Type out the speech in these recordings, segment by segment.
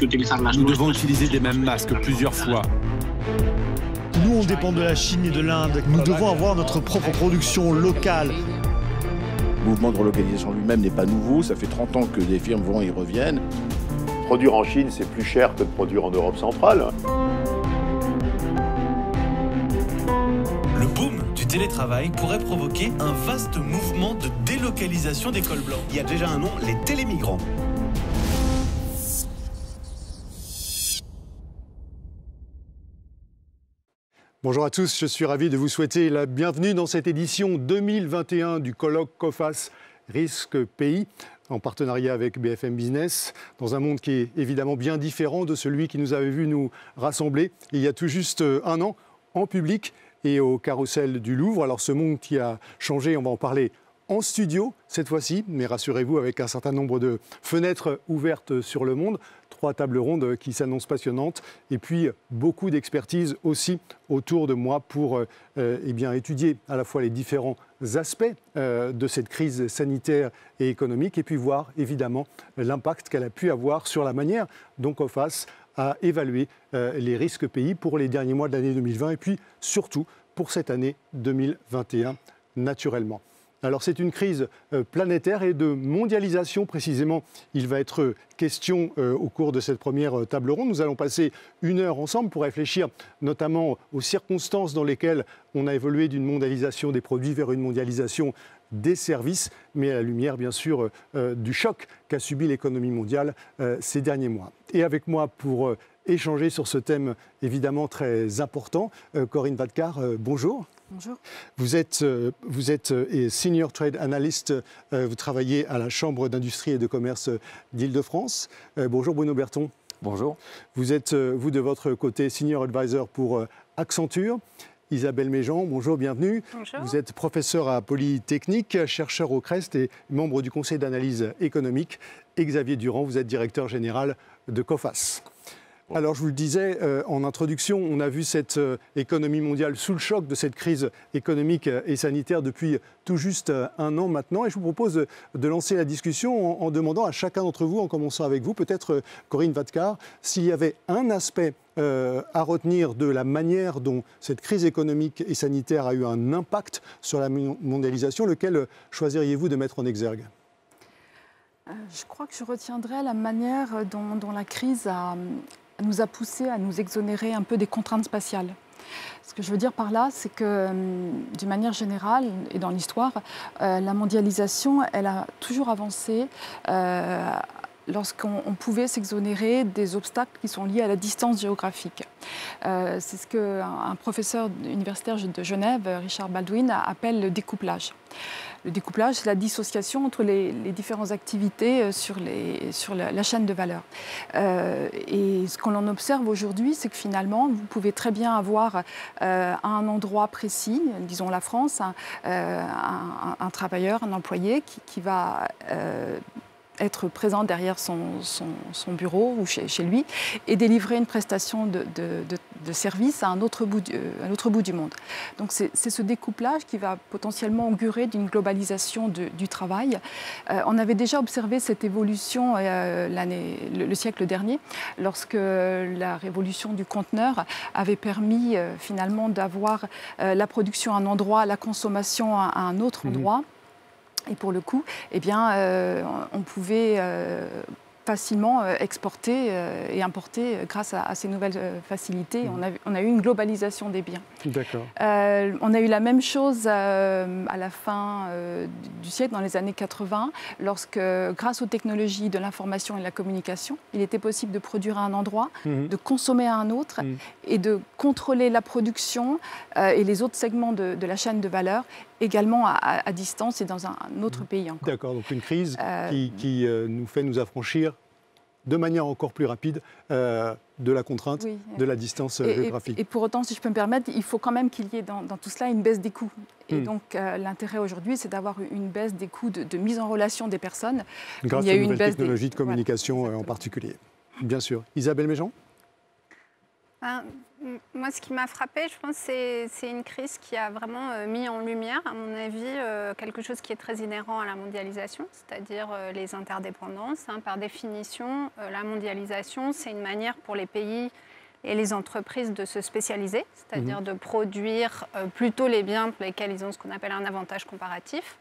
que utilizar las Nous nuestras. devons utiliser les mêmes masques plusieurs fois. Nous, on dépend de la Chine et de l'Inde. Nous devons avoir notre propre production locale. Le mouvement de relocalisation lui-même n'est pas nouveau. Ça fait 30 ans que des firmes vont et reviennent. Produire en Chine, c'est plus cher que de produire en Europe centrale. Le boom du télétravail pourrait provoquer un vaste mouvement de délocalisation des cols blancs. Il y a déjà un nom, les télémigrants. Bonjour à tous, je suis ravi de vous souhaiter la bienvenue dans cette édition 2021 du colloque COFACE Risque Pays, en partenariat avec BFM Business, dans un monde qui est évidemment bien différent de celui qui nous avait vu nous rassembler il y a tout juste un an, en public et au Carrousel du Louvre. Alors ce monde qui a changé, on va en parler en studio cette fois-ci, mais rassurez-vous, avec un certain nombre de fenêtres ouvertes sur le monde, 3 tables rondes qui s'annoncent passionnantes, et puis beaucoup d'expertise aussi autour de moi pour étudier à la fois les différents aspects de cette crise sanitaire et économique, et puis voir évidemment l'impact qu'elle a pu avoir sur la manière dont COFACE a évalué les risques pays pour les derniers mois de l'année 2020, et puis surtout pour cette année 2021 naturellement. Alors c'est une crise planétaire et de mondialisation précisément. Il va être question au cours de cette première table ronde. Nous allons passer 1 heure ensemble pour réfléchir notamment aux circonstances dans lesquelles on a évolué d'une mondialisation des produits vers une mondialisation des services, mais à la lumière bien sûr du choc qu'a subi l'économie mondiale ces derniers mois. Et avec moi pour échanger sur ce thème évidemment très important, Corinne Vadkar, bonjour. Bonjour. Vous êtes Senior Trade Analyst, vous travaillez à la Chambre d'industrie et de commerce d'Île-de-France. Bonjour Bruno Berton. Bonjour. Vous êtes, vous de votre côté, Senior Advisor pour Accenture. Isabelle Méjean, bonjour, bienvenue. Bonjour. Vous êtes professeur à Polytechnique, chercheur au CREST et membre du conseil d'analyse économique. Et Xavier Durand, vous êtes directeur général de COFACE. Alors, je vous le disais en introduction, on a vu cette économie mondiale sous le choc de cette crise économique et sanitaire depuis tout juste un an maintenant. Et je vous propose de lancer la discussion en demandant à chacun d'entre vous, en commençant avec vous, peut-être Corinne Vadkar, s'il y avait un aspect à retenir de la manière dont cette crise économique et sanitaire a eu un impact sur la mondialisation, lequel choisiriez-vous de mettre en exergue ? Je crois que je retiendrai la manière dont la crise nous a poussé à nous exonérer un peu des contraintes spatiales. Ce que je veux dire par là, c'est que d'une manière générale et dans l'histoire, la mondialisation, elle a toujours avancé lorsqu'on pouvait s'exonérer des obstacles qui sont liés à la distance géographique. C'est ce qu'un professeur universitaire de Genève, Richard Baldwin, appelle le découplage. Le découplage, c'est la dissociation entre les différentes activités sur la chaîne de valeur. Et ce qu'on en observe aujourd'hui, c'est que finalement, vous pouvez très bien avoir à un endroit précis, disons la France, un travailleur, un employé qui va être présent derrière son bureau ou chez lui et délivrer une prestation de service à un autre bout du monde. Donc c'est ce découplage qui va potentiellement augurer d'une globalisation du travail. On avait déjà observé cette évolution le siècle dernier, lorsque la révolution du conteneur avait permis finalement d'avoir la production à un endroit, la consommation à un autre endroit. Et pour le coup, eh bien, on pouvait facilement exporter et importer grâce à ces nouvelles facilités. On a eu une globalisation des biens. D'accord. On a eu la même chose à la fin du siècle, dans les années 80, lorsque, grâce aux technologies de l'information et de la communication, il était possible de produire à un endroit, de consommer à un autre et de contrôler la production et les autres segments de la chaîne de valeur également à distance et dans un autre pays encore. D'accord, donc une crise qui nous fait nous affranchir de manière encore plus rapide de la contrainte, de la distance géographique. Et pour autant, si je peux me permettre, il faut quand même qu'il y ait dans tout cela une baisse des coûts. Et donc l'intérêt aujourd'hui, c'est d'avoir une baisse des coûts de mise en relation des personnes. Grâce aux nouvelles technologies de communication en particulier. Bien sûr. Isabelle Méjean ? Moi, ce qui m'a frappée, je pense, c'est une crise qui a vraiment mis en lumière, à mon avis, quelque chose qui est très inhérent à la mondialisation, c'est-à-dire les interdépendances. Par définition, la mondialisation, c'est une manière pour les pays et les entreprises de se spécialiser, c'est-à-dire de produire plutôt les biens pour lesquels ils ont ce qu'on appelle un avantage comparatif,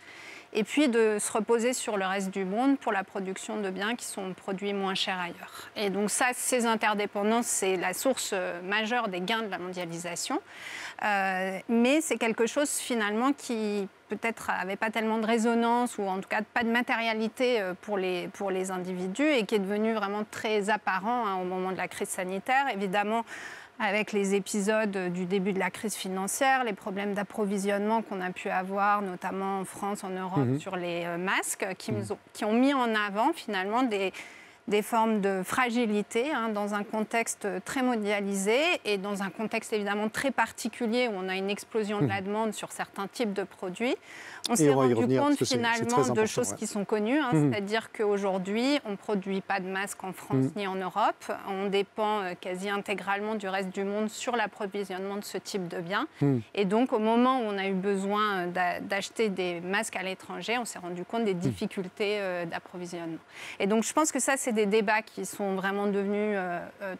et puis de se reposer sur le reste du monde pour la production de biens qui sont produits moins chers ailleurs. Et donc ça, ces interdépendances, c'est la source majeure des gains de la mondialisation. Mais c'est quelque chose finalement qui peut-être n'avait pas tellement de résonance ou en tout cas pas de matérialité pour les individus et qui est devenu vraiment très apparent au moment de la crise sanitaire. Évidemment, avec les épisodes du début de la crise financière, les problèmes d'approvisionnement qu'on a pu avoir, notamment en France, en Europe, sur les masques, qui ont mis en avant finalement des formes de fragilité dans un contexte très mondialisé et dans un contexte évidemment très particulier où on a une explosion de la demande sur certains types de produits. On s'est rendu compte finalement de choses qui sont connues, c'est-à-dire qu'aujourd'hui, on ne produit pas de masques en France ni en Europe. On dépend quasi intégralement du reste du monde sur l'approvisionnement de ce type de biens. Et donc, au moment où on a eu besoin d'acheter des masques à l'étranger, on s'est rendu compte des difficultés d'approvisionnement. Et donc, je pense que ça, c'est des débats qui sont vraiment devenus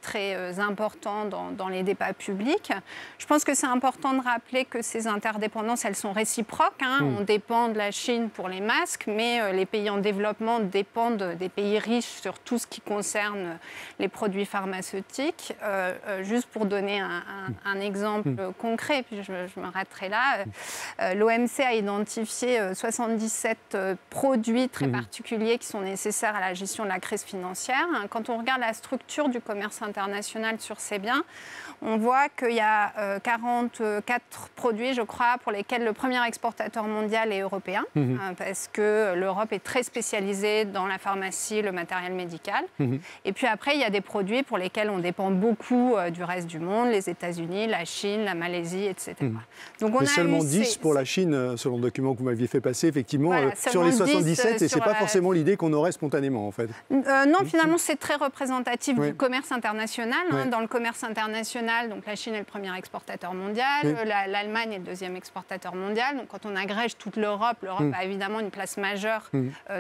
très importants dans les débats publics. Je pense que c'est important de rappeler que ces interdépendances, elles sont réciproques. On dépend de la Chine pour les masques, mais les pays en développement dépendent des pays riches sur tout ce qui concerne les produits pharmaceutiques. Juste pour donner un exemple concret, puis je m'arrêterai là, l'OMC a identifié 77 produits très particuliers qui sont nécessaires à la gestion de la crise financière. Quand on regarde la structure du commerce international sur ces biens, on voit qu'il y a 44 produits, je crois, pour lesquels le premier exportateur mondial est européen, parce que l'Europe est très spécialisée dans la pharmacie, le matériel médical. Et puis après, il y a des produits pour lesquels on dépend beaucoup du reste du monde, les États-Unis, la Chine, la Malaisie, etc. Donc on mais a seulement 10 pour la Chine, selon le document que vous m'aviez fait passer, effectivement, voilà, sur les 77, et ce n'est pas forcément l'idée qu'on aurait spontanément, en fait. Non, finalement, c'est très représentatif du commerce international. Dans le commerce international, donc la Chine est le premier exportateur mondial, l'Allemagne est le deuxième exportateur mondial. Donc quand on agrège toute l'Europe, l'Europe a évidemment une place majeure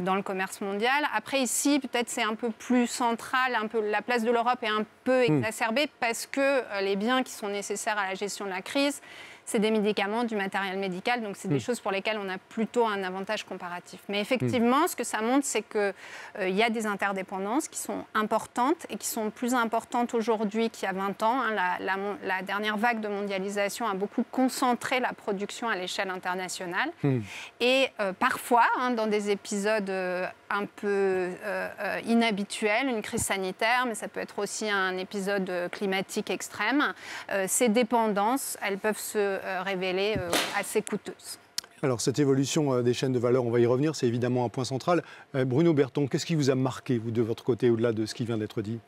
dans le commerce mondial. Après, ici, peut-être c'est un peu plus central, la place de l'Europe est un peu exacerbée parce que les biens qui sont nécessaires à la gestion de la crise, c'est des médicaments, du matériel médical, donc c'est des choses pour lesquelles on a plutôt un avantage comparatif. Mais effectivement, ce que ça montre, c'est qu'il y a des interdépendances qui sont importantes et qui sont plus importantes aujourd'hui qu'il y a 20 ans. La dernière vague de mondialisation a beaucoup concentré la production à l'échelle internationale. Et parfois, dans des épisodes un peu inhabituels, une crise sanitaire, mais ça peut être aussi un épisode climatique extrême, ces dépendances, elles peuvent se révéler assez coûteuses. Alors cette évolution des chaînes de valeur, on va y revenir, c'est évidemment un point central. Bruno Berton, qu'est-ce qui vous a marqué, vous, de votre côté, au-delà de ce qui vient d'être dit ?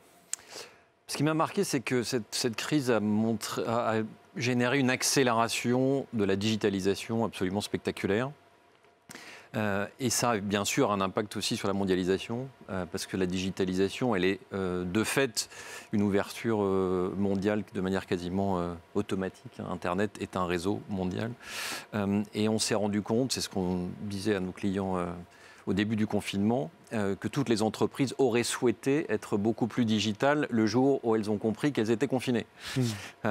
Ce qui m'a marqué, c'est que cette crise a généré une accélération de la digitalisation absolument spectaculaire. Et ça a bien sûr un impact aussi sur la mondialisation, parce que la digitalisation, elle est de fait une ouverture mondiale de manière quasiment automatique. Internet est un réseau mondial. Et on s'est rendu compte, c'est ce qu'on disait à nos clients au début du confinement, que toutes les entreprises auraient souhaité être beaucoup plus digitales le jour où elles ont compris qu'elles étaient confinées.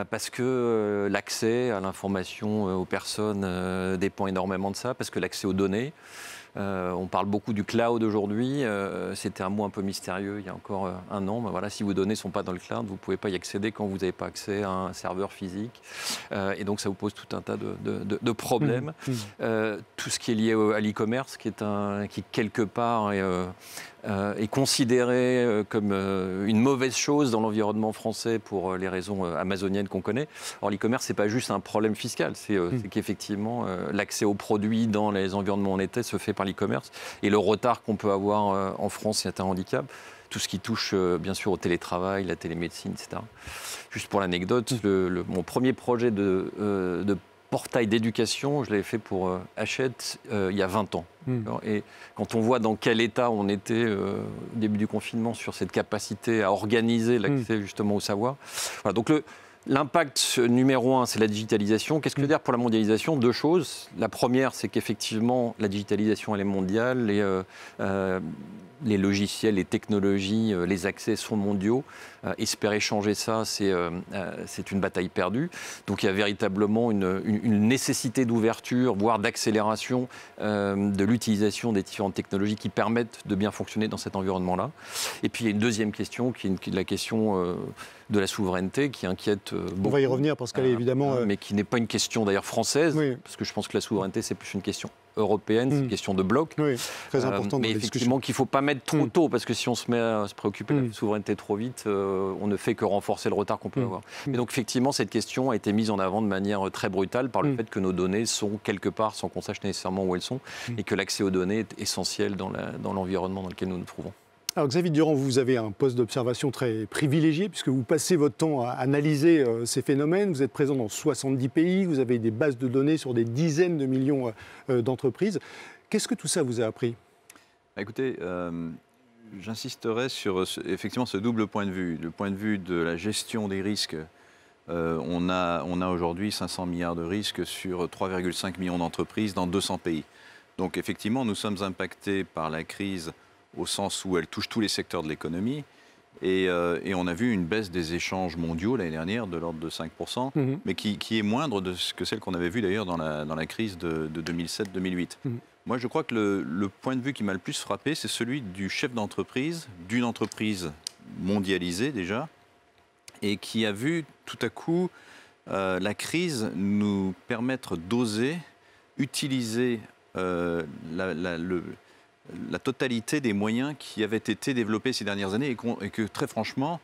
Parce que l'accès à l'information aux personnes dépend énormément de ça, parce que l'accès aux données, on parle beaucoup du cloud aujourd'hui, c'était un mot un peu mystérieux il y a encore un an. Ben voilà, si vos données ne sont pas dans le cloud, vous ne pouvez pas y accéder quand vous n'avez pas accès à un serveur physique. Et donc ça vous pose tout un tas de problèmes. Tout ce qui est lié à l'e-commerce, qui quelque part est considéré comme une mauvaise chose dans l'environnement français pour les raisons amazoniennes qu'on connaît. Or, l'e-commerce, ce n'est pas juste un problème fiscal, c'est qu'effectivement, l'accès aux produits dans les environnements où on était se fait par l'e-commerce. Et le retard qu'on peut avoir en France, c'est un handicap. Tout ce qui touche, bien sûr, au télétravail, la télémédecine, etc. Juste pour l'anecdote, mon premier projet de portail d'éducation, je l'avais fait pour Hachette il y a 20 ans. Et quand on voit dans quel état on était au début du confinement sur cette capacité à organiser l'accès justement au savoir. Voilà, donc L'impact numéro 1, c'est la digitalisation. Qu'est-ce que veut dire pour la mondialisation? Deux choses. La première, c'est qu'effectivement, la digitalisation, elle est mondiale. Les logiciels, les technologies, les accès sont mondiaux. Espérer changer ça, c'est une bataille perdue. Donc il y a véritablement une nécessité d'ouverture, voire d'accélération de l'utilisation des différentes technologies qui permettent de bien fonctionner dans cet environnement-là. Et puis il y a une deuxième question, qui est la question de la souveraineté, qui inquiète beaucoup. On va y revenir parce qu'elle est évidemment... Mais qui n'est pas une question d'ailleurs française, oui. Parce que je pense que la souveraineté, c'est plus une question européenne, c'est une question de bloc. Oui, très important. Mais effectivement, qu'il ne faut pas mettre trop tôt, parce que si on se met à se préoccuper de la souveraineté trop vite, on ne fait que renforcer le retard qu'on peut avoir. Et donc effectivement, cette question a été mise en avant de manière très brutale par le fait que nos données sont quelque part, sans qu'on sache nécessairement où elles sont, et que l'accès aux données est essentiel dans l'environnement dans lequel nous nous trouvons. Alors Xavier Durand, vous avez un poste d'observation très privilégié puisque vous passez votre temps à analyser ces phénomènes. Vous êtes présent dans 70 pays, vous avez des bases de données sur des dizaines de millions d'entreprises. Qu'est-ce que tout ça vous a appris? Écoutez, j'insisterai sur effectivement ce double point de vue. Le point de vue de la gestion des risques. On a aujourd'hui 500 milliards de risques sur 3,5 millions d'entreprises dans 200 pays. Donc effectivement, nous sommes impactés par la crise au sens où elle touche tous les secteurs de l'économie. Et on a vu une baisse des échanges mondiaux l'année dernière de l'ordre de 5%, mais qui est moindre que celle qu'on avait vue d'ailleurs dans la crise de 2007-2008. Moi, je crois que le point de vue qui m'a le plus frappé, c'est celui du chef d'entreprise, d'une entreprise mondialisée déjà, et qui a vu tout à coup la crise nous permettre d'oser utiliser la totalité des moyens qui avaient été développés ces dernières années et que très franchement,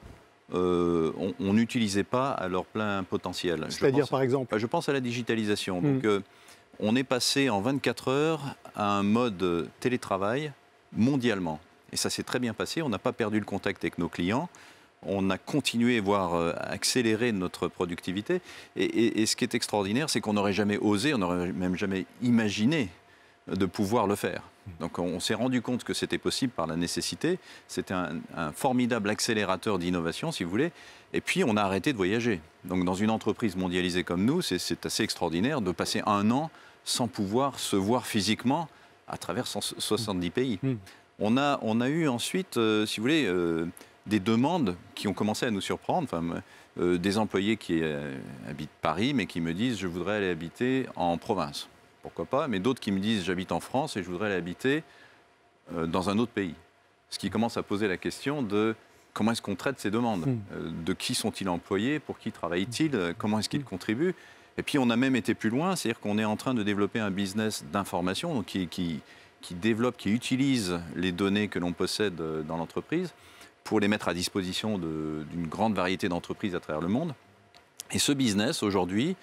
on n'utilisait pas à leur plein potentiel. C'est-à-dire par exemple? Je pense à la digitalisation. Donc, on est passé en 24 heures à un mode télétravail mondialement. Et ça s'est très bien passé. On n'a pas perdu le contact avec nos clients. On a continué, voire accéléré notre productivité. Et ce qui est extraordinaire, c'est qu'on n'aurait jamais osé, on n'aurait même jamais imaginé de pouvoir le faire. Donc on s'est rendu compte que c'était possible par la nécessité. C'était un formidable accélérateur d'innovation, si vous voulez. Et puis on a arrêté de voyager. Donc dans une entreprise mondialisée comme nous, c'est assez extraordinaire de passer un an sans pouvoir se voir physiquement à travers 170 pays. On a eu ensuite, si vous voulez, des demandes qui ont commencé à nous surprendre. Enfin, des employés qui habitent Paris, mais qui me disent « je voudrais aller habiter en province ». Pourquoi pas, mais d'autres qui me disent j'habite en France et je voudrais aller habiter dans un autre pays. Ce qui commence à poser la question de comment est-ce qu'on traite ces demandes, de qui sont-ils employés, pour qui travaillent-ils, comment est-ce qu'ils contribuent. Et puis on a même été plus loin, c'est-à-dire qu'on est en train de développer un business d'information donc qui développe, qui utilise les données que l'on possède dans l'entreprise pour les mettre à disposition d'une grande variété d'entreprises à travers le monde. Et ce business, aujourd'hui,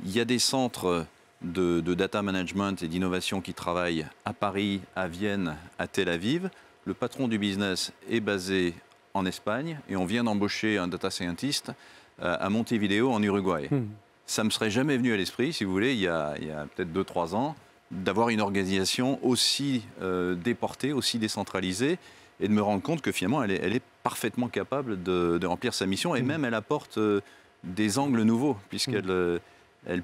il y a des centres de data management et d'innovation qui travaillent à Paris, à Vienne, à Tel Aviv. Le patron du business est basé en Espagne et on vient d'embaucher un data scientist à Montevideo en Uruguay. Ça ne me serait jamais venu à l'esprit, si vous voulez, il y a peut-être 2-3 ans, d'avoir une organisation aussi déportée, aussi décentralisée et de me rendre compte que finalement elle est parfaitement capable de remplir sa mission et même elle apporte des angles nouveaux puisqu'elle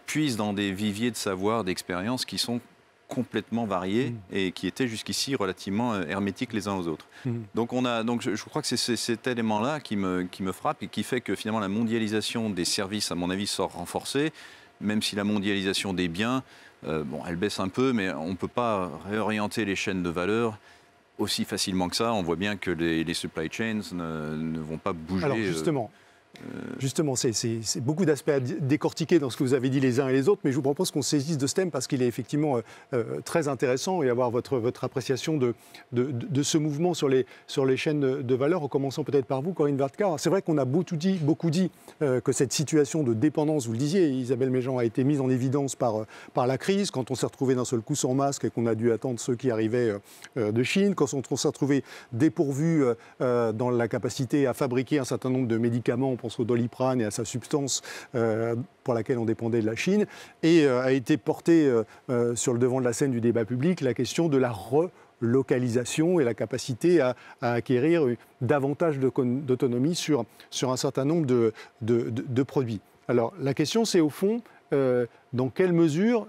puise dans des viviers de savoir, d'expérience qui sont complètement variés et qui étaient jusqu'ici relativement hermétiques les uns aux autres. Donc je crois que c'est cet élément-là qui me frappe et qui fait que finalement la mondialisation des services, à mon avis, sort renforcée, même si la mondialisation des biens, elle baisse un peu, mais on ne peut pas réorienter les chaînes de valeur aussi facilement que ça. On voit bien que les supply chains ne vont pas bouger. Alors justement, c'est beaucoup d'aspects à décortiquer dans ce que vous avez dit les uns et les autres, mais je vous propose qu'on saisisse de ce thème parce qu'il est effectivement très intéressant et avoir votre appréciation de ce mouvement sur les chaînes de valeur, en commençant peut-être par vous, Corinne Wertka. C'est vrai qu'on a beaucoup dit que cette situation de dépendance, vous le disiez, Isabelle Méjean, a été mise en évidence par la crise, quand on s'est retrouvé d'un seul coup sans masque et qu'on a dû attendre ceux qui arrivaient de Chine, quand on s'est retrouvé dépourvu dans la capacité à fabriquer un certain nombre de médicaments, on pense au Doliprane et à sa substance pour laquelle on dépendait de la Chine, et a été portée sur le devant de la scène du débat public la question de la relocalisation et la capacité à acquérir davantage d'autonomie sur un certain nombre de produits. Alors, la question, c'est au fond, dans quelle mesure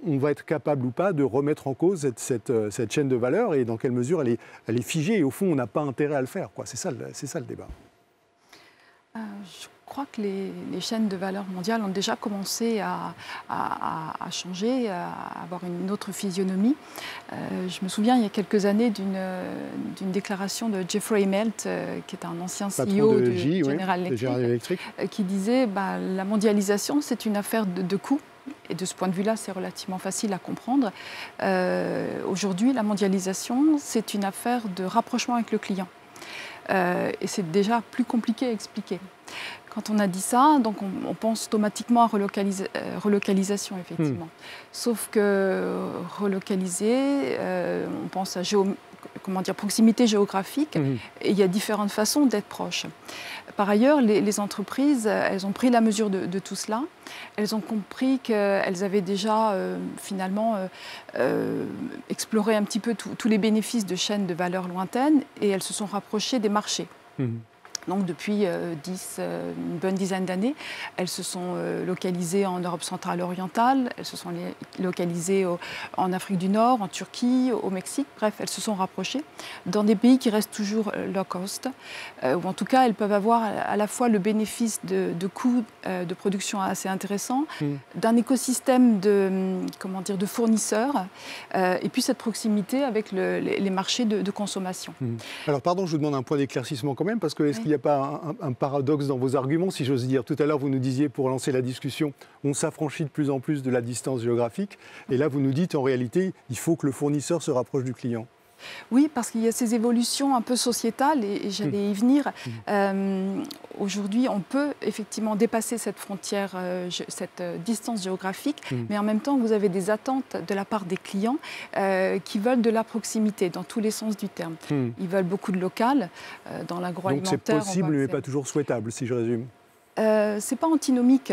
on va être capable ou pas de remettre en cause cette chaîne de valeur et dans quelle mesure elle est figée. Et au fond, on n'a pas intérêt à le faire, quoi. C'est ça le débat. Je crois que les chaînes de valeur mondiales ont déjà commencé à changer, à avoir une autre physionomie. Je me souviens il y a quelques années d'une déclaration de Jeffrey Immelt, qui est un ancien CEO de General Electric, qui disait la mondialisation, c'est une affaire de coûts. Et de ce point de vue-là, c'est relativement facile à comprendre. Aujourd'hui, la mondialisation, c'est une affaire de rapprochement avec le client. Et c'est déjà plus compliqué à expliquer. Quand on a dit ça, donc on pense automatiquement à relocalisation, effectivement. Sauf que relocaliser, on pense à proximité géographique, et il y a différentes façons d'être proche. Par ailleurs, les entreprises, elles ont pris la mesure de tout cela. Elles ont compris qu'elles avaient déjà finalement exploré un petit peu tous les bénéfices de chaînes de valeur lointaines, et elles se sont rapprochées des marchés. Donc depuis une bonne dizaine d'années, elles se sont localisées en Europe centrale orientale, elles se sont localisées en Afrique du Nord, en Turquie, au Mexique. Bref, elles se sont rapprochées dans des pays qui restent toujours low cost, ou en tout cas, elles peuvent avoir à la fois le bénéfice de coûts de production assez intéressants, d'un écosystème de fournisseurs, et puis cette proximité avec les marchés de consommation. Alors pardon, je vous demande un point d'éclaircissement quand même, parce que est-ce qu'il n'y a pas un paradoxe dans vos arguments, si j'ose dire? Tout à l'heure, vous nous disiez, pour lancer la discussion, on s'affranchit de plus en plus de la distance géographique. Et là, vous nous dites, en réalité, il faut que le fournisseur se rapproche du client. Oui, parce qu'il y a ces évolutions un peu sociétales, et j'allais y venir. Aujourd'hui, on peut effectivement dépasser cette frontière, cette distance géographique, mais en même temps, vous avez des attentes de la part des clients qui veulent de la proximité, dans tous les sens du terme. Ils veulent beaucoup de local, dans l'agroalimentaire. Donc c'est possible, mais pas toujours souhaitable, si je résume. C'est pas antinomique.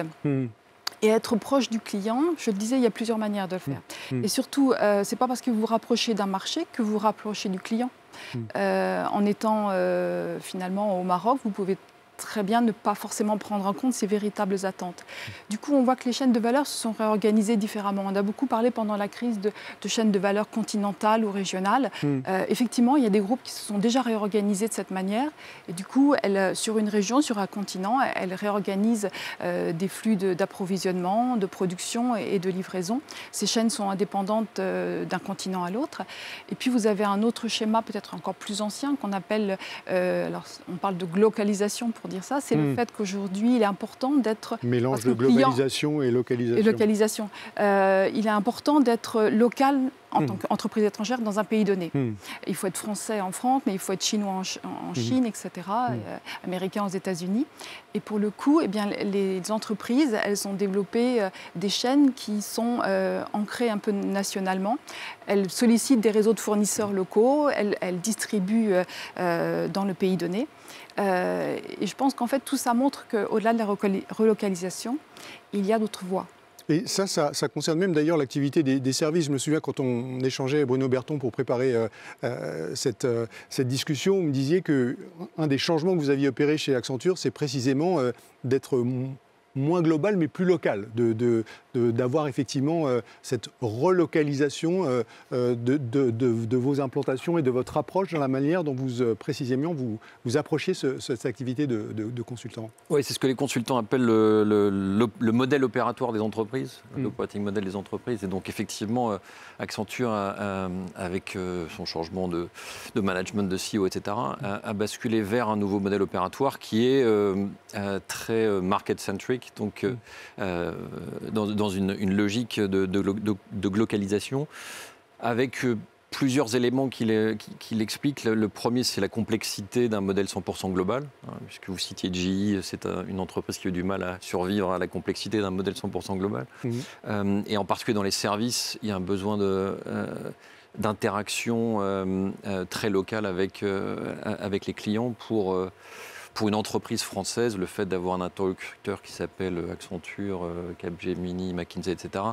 Et être proche du client, je le disais, il y a plusieurs manières de le faire. Et surtout, ce n'est pas parce que vous vous rapprochez d'un marché que vous vous rapprochez du client. En étant finalement au Maroc, vous pouvez très bien ne pas forcément prendre en compte ces véritables attentes. Du coup, on voit que les chaînes de valeur se sont réorganisées différemment. On a beaucoup parlé pendant la crise de chaînes de valeur continentales ou régionales. Effectivement, il y a des groupes qui se sont déjà réorganisés de cette manière. Et du coup, sur une région, sur un continent, elles réorganisent des flux d'approvisionnement, de production et de livraison. Ces chaînes sont indépendantes d'un continent à l'autre. Et puis, vous avez un autre schéma, peut-être encore plus ancien, qu'on appelle, alors on parle de glocalisation pour dire ça, c'est le fait qu'aujourd'hui, il est important d'être... Mélange de globalisation et localisation. Il est important d'être local en tant qu'entreprise étrangère dans un pays donné. Il faut être français en France, mais il faut être chinois en Chine, etc., américain aux États-Unis. Et pour le coup, eh bien, les entreprises, elles ont développé des chaînes qui sont ancrées un peu nationalement. Elles sollicitent des réseaux de fournisseurs locaux, elles distribuent dans le pays donné. Et je pense qu'en fait, tout ça montre qu'au-delà de la relocalisation, il y a d'autres voies. Et ça concerne même d'ailleurs l'activité des services. Je me souviens quand on échangeait avec Bruno Berton pour préparer cette discussion, vous me disiez qu'un des changements que vous aviez opéré chez Accenture, c'est précisément d'être moins global mais plus local, d'avoir effectivement cette relocalisation de vos implantations et de votre approche dans la manière dont vous précisément vous approchiez cette activité de consultant. Oui, c'est ce que les consultants appellent le modèle opératoire des entreprises, l'operating model des entreprises. Et donc effectivement, Accenture, avec son changement de management, de CEO, etc., a basculé vers un nouveau modèle opératoire qui est très market-centric, donc dans une logique de glocalisation, avec plusieurs éléments qui l'expliquent. Le premier, c'est la complexité d'un modèle 100% global, puisque vous citiez GE, c'est une entreprise qui a eu du mal à survivre à la complexité d'un modèle 100% global. Et en particulier dans les services, il y a un besoin d'interaction très locale avec les clients pour une entreprise française, le fait d'avoir un interlocuteur qui s'appelle Accenture, Capgemini, McKinsey, etc.,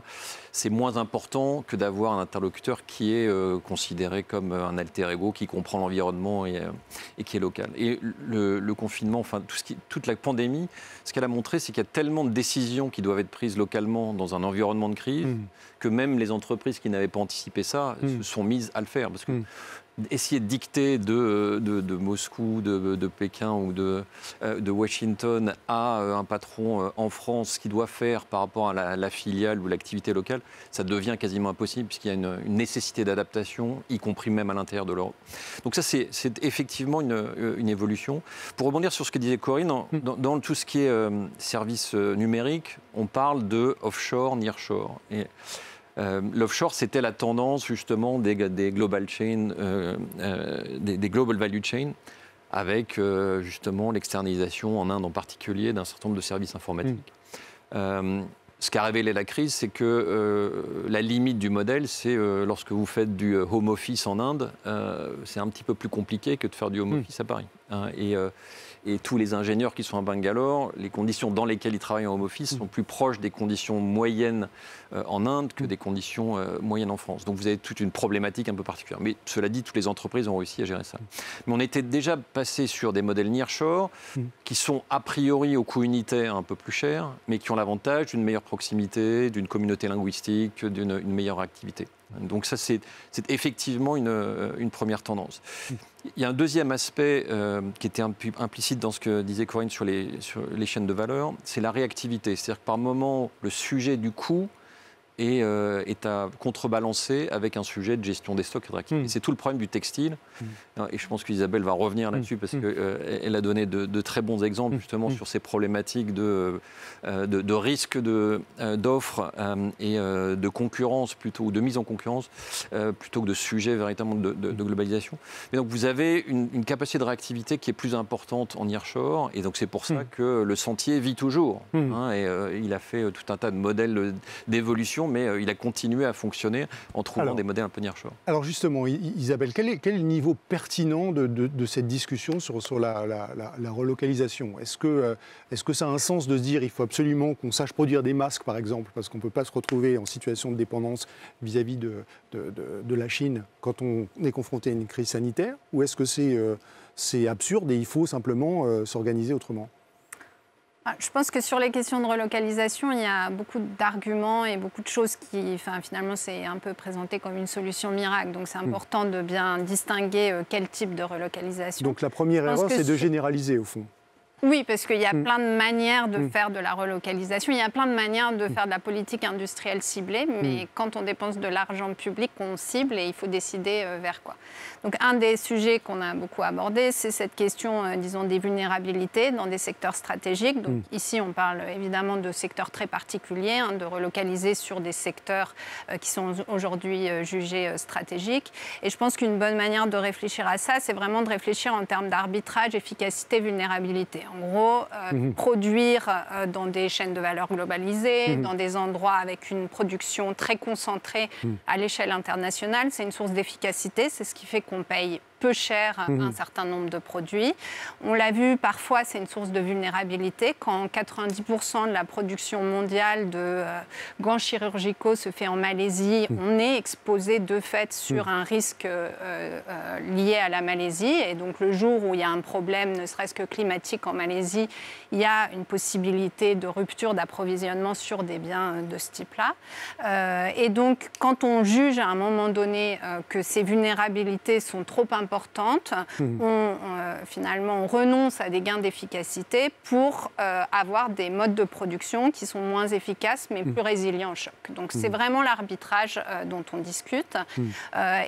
c'est moins important que d'avoir un interlocuteur qui est considéré comme un alter ego, qui comprend l'environnement et qui est local. Et le confinement, enfin toute la pandémie, ce qu'elle a montré, c'est qu'il y a tellement de décisions qui doivent être prises localement dans un environnement de crise que même les entreprises qui n'avaient pas anticipé ça se sont mises à le faire. Parce que essayer de dicter de Moscou, de Pékin ou de Washington à un patron en France ce qu'il doit faire par rapport à la filiale ou l'activité locale, ça devient quasiment impossible puisqu'il y a une nécessité d'adaptation, y compris même à l'intérieur de l'Europe. Donc ça, c'est effectivement une évolution. Pour rebondir sur ce que disait Corinne, dans tout ce qui est services numériques, on parle de offshore, nearshore. Et l'offshore, c'était la tendance justement des global chains, des global value chains, avec justement l'externalisation en Inde en particulier d'un certain nombre de services informatiques. Ce qu'a révélé la crise, c'est que la limite du modèle, c'est lorsque vous faites du home office en Inde, c'est un petit peu plus compliqué que de faire du home office à Paris. Et tous les ingénieurs qui sont à Bangalore, les conditions dans lesquelles ils travaillent en home office sont plus proches des conditions moyennes en Inde que des conditions moyennes en France. Donc vous avez toute une problématique un peu particulière. Mais cela dit, toutes les entreprises ont réussi à gérer ça. Mais on était déjà passé sur des modèles nearshore qui sont a priori au coût unitaire un peu plus chers, mais qui ont l'avantage d'une meilleure proximité, d'une communauté linguistique, d'une meilleure activité. Donc ça, c'est effectivement une première tendance. Il y a un deuxième aspect qui était implicite dans ce que disait Corinne sur les chaînes de valeur, c'est la réactivité. C'est-à-dire que par moment, le sujet du coût est à contrebalancer avec un sujet de gestion des stocks et de réactivité. C'est tout le problème du textile. Et je pense qu'Isabelle va revenir là-dessus parce qu'elle a donné de très bons exemples justement sur ces problématiques de risque d'offres et de concurrence plutôt, ou de mise en concurrence plutôt que de sujets véritablement de globalisation. Mais donc vous avez une capacité de réactivité qui est plus importante en nearshore et donc c'est pour ça que le Sentier vit toujours. Et il a fait tout un tas de modèles d'évolution, mais il a continué à fonctionner en trouvant des modèles un peu nearshore. Alors justement, Isabelle, quel est le niveau pertinent de cette discussion sur la relocalisation ? Est-ce que ça a un sens de se dire qu'il faut absolument qu'on sache produire des masques, par exemple, parce qu'on ne peut pas se retrouver en situation de dépendance vis-à-vis de la Chine quand on est confronté à une crise sanitaire ? Ou est-ce que c'est absurde et il faut simplement s'organiser autrement ? Je pense que sur les questions de relocalisation, il y a beaucoup d'arguments et beaucoup de choses qui, finalement, c'est un peu présenté comme une solution miracle. Donc, c'est important de bien distinguer quel type de relocalisation. Donc, la première erreur, c'est de généraliser, au fond. Oui, parce qu'il y a plein de manières de faire de la relocalisation. Il y a plein de manières de faire de la politique industrielle ciblée. Mais quand on dépense de l'argent public, on cible et il faut décider vers quoi. Donc, un des sujets qu'on a beaucoup abordé, c'est cette question, disons, des vulnérabilités dans des secteurs stratégiques. Donc, ici, on parle évidemment de secteurs très particuliers, de relocaliser sur des secteurs qui sont aujourd'hui jugés stratégiques. Et je pense qu'une bonne manière de réfléchir à ça, c'est vraiment de réfléchir en termes d'arbitrage, efficacité, vulnérabilité. En gros, produire dans des chaînes de valeur globalisées, dans des endroits avec une production très concentrée à l'échelle internationale, c'est une source d'efficacité. C'est ce qui fait qu'on paye peu cher un certain nombre de produits. On l'a vu, parfois, c'est une source de vulnérabilité. Quand 90% de la production mondiale de gants chirurgicaux se fait en Malaisie, on est exposé de fait sur un risque lié à la Malaisie. Et donc, le jour où il y a un problème, ne serait-ce que climatique en Malaisie, il y a une possibilité de rupture d'approvisionnement sur des biens de ce type-là. Et donc, quand on juge à un moment donné que ces vulnérabilités sont trop importantes, finalement, on renonce à des gains d'efficacité pour avoir des modes de production qui sont moins efficaces, mais plus résilients au choc. Donc, c'est vraiment l'arbitrage dont on discute.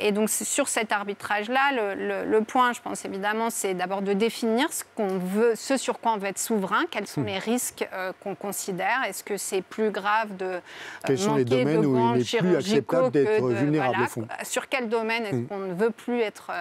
Et donc, sur cet arbitrage-là, le point, je pense évidemment, c'est d'abord de définir ce sur quoi on veut être souverain, quels sont les risques qu'on considère. Est-ce que c'est plus grave de manquer de gants chirurgicaux que vulnérable, au fond. Sur quel domaine est-ce qu'on ne veut plus être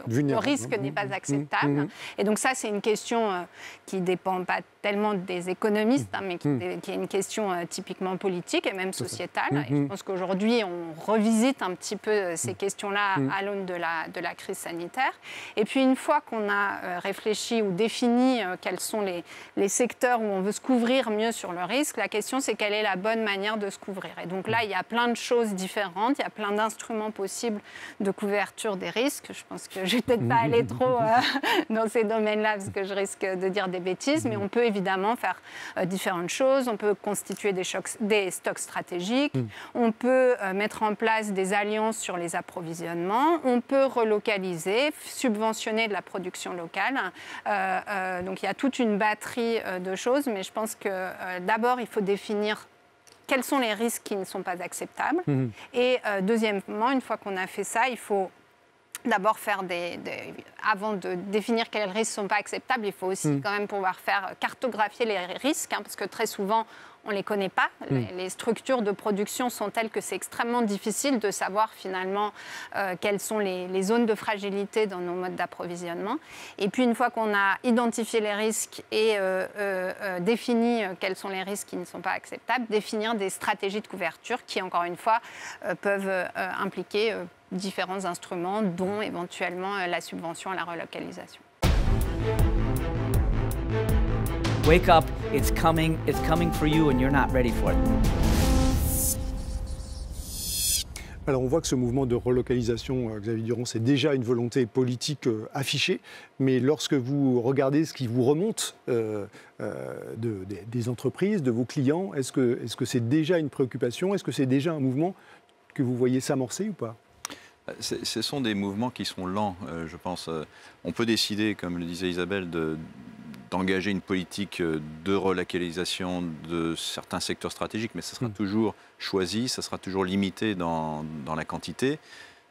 le risque n'est pas acceptable. Et donc ça, c'est une question qui ne dépend pas tellement des économistes, mais qui est une question typiquement politique et même sociétale. Et je pense qu'aujourd'hui, on revisite un petit peu ces questions-là à l'aune de la crise sanitaire. Et puis, une fois qu'on a réfléchi ou défini quels sont les secteurs où on veut se couvrir mieux sur le risque, la question, c'est quelle est la bonne manière de se couvrir. Et donc là, il y a plein de choses différentes, il y a plein d'instruments possibles de couverture des risques. Je pense que je ne vais peut-être pas aller trop dans ces domaines-là parce que je risque de dire des bêtises, mais on peut évidemment faire différentes choses. On peut constituer des stocks stratégiques, on peut mettre en place des alliances sur les approvisionnements, on peut relocaliser, subventionner de la production locale. Donc il y a toute une batterie de choses, mais je pense que d'abord, il faut définir quels sont les risques qui ne sont pas acceptables. Et deuxièmement, une fois qu'on a fait ça, il faut d'abord faire avant de définir quels risques ne sont pas acceptables, il faut aussi quand même pouvoir cartographier les risques, parce que très souvent, on ne les connaît pas. Les structures de production sont telles que c'est extrêmement difficile de savoir finalement quelles sont les zones de fragilité dans nos modes d'approvisionnement. Et puis, une fois qu'on a identifié les risques et défini quels sont les risques qui ne sont pas acceptables, définir des stratégies de couverture qui, encore une fois, peuvent impliquer différents instruments, dont éventuellement la subvention à la relocalisation. Wake up, it's coming for you and you're not ready for it. Alors on voit que ce mouvement de relocalisation, Xavier Durand, c'est déjà une volonté politique affichée, mais lorsque vous regardez ce qui vous remonte des entreprises, de vos clients, est-ce que c'est déjà une préoccupation? Est-ce que c'est déjà un mouvement que vous voyez s'amorcer ou pas? Ce sont des mouvements qui sont lents, je pense. On peut décider, comme le disait Isabelle, d'engager une politique de relocalisation de certains secteurs stratégiques, mais ça sera toujours choisi, ça sera toujours limité dans la quantité.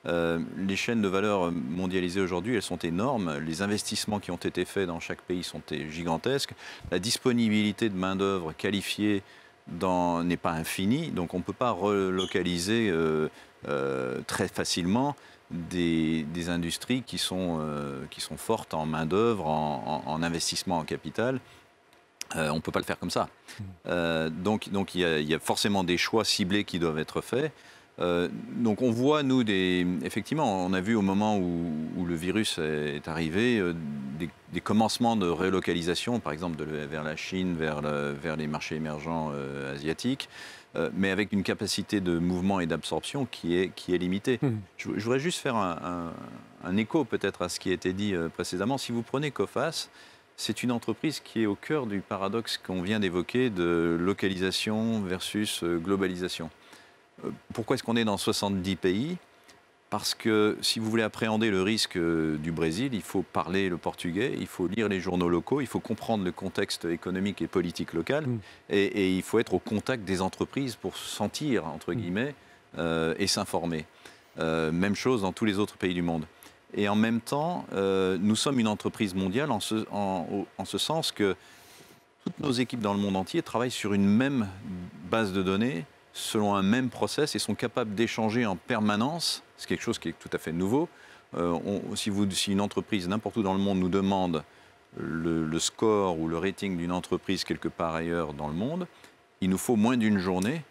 Les chaînes de valeur mondialisées aujourd'hui, elles sont énormes. Les investissements qui ont été faits dans chaque pays sont gigantesques. La disponibilité de main-d'œuvre qualifiée n'est pas infinie, donc on ne peut pas relocaliser très facilement des industries qui sont fortes en main-d'œuvre, en investissement en capital. On ne peut pas le faire comme ça. Donc il y a forcément des choix ciblés qui doivent être faits. Donc on voit, nous, effectivement, on a vu au moment où le virus est arrivé des commencements de relocalisation, par exemple vers la Chine, vers les marchés émergents asiatiques, mais avec une capacité de mouvement et d'absorption qui est limitée. Je voudrais juste faire un écho peut-être à ce qui a été dit précédemment. Si vous prenez Coface, c'est une entreprise qui est au cœur du paradoxe qu'on vient d'évoquer de localisation versus globalisation. Pourquoi est-ce qu'on est dans 70 pays? Parce que si vous voulez appréhender le risque du Brésil, il faut parler le portugais, il faut lire les journaux locaux, il faut comprendre le contexte économique et politique local, et il faut être au contact des entreprises pour sentir, entre guillemets, et s'informer. Même chose dans tous les autres pays du monde. Et en même temps, nous sommes une entreprise mondiale en ce sens que toutes nos équipes dans le monde entier travaillent sur une même base de données, selon un même process, et sont capables d'échanger en permanence. C'est quelque chose qui est tout à fait nouveau. Si une entreprise, n'importe où dans le monde, nous demande le score ou le rating d'une entreprise quelque part ailleurs dans le monde, il nous faut moins d'une journée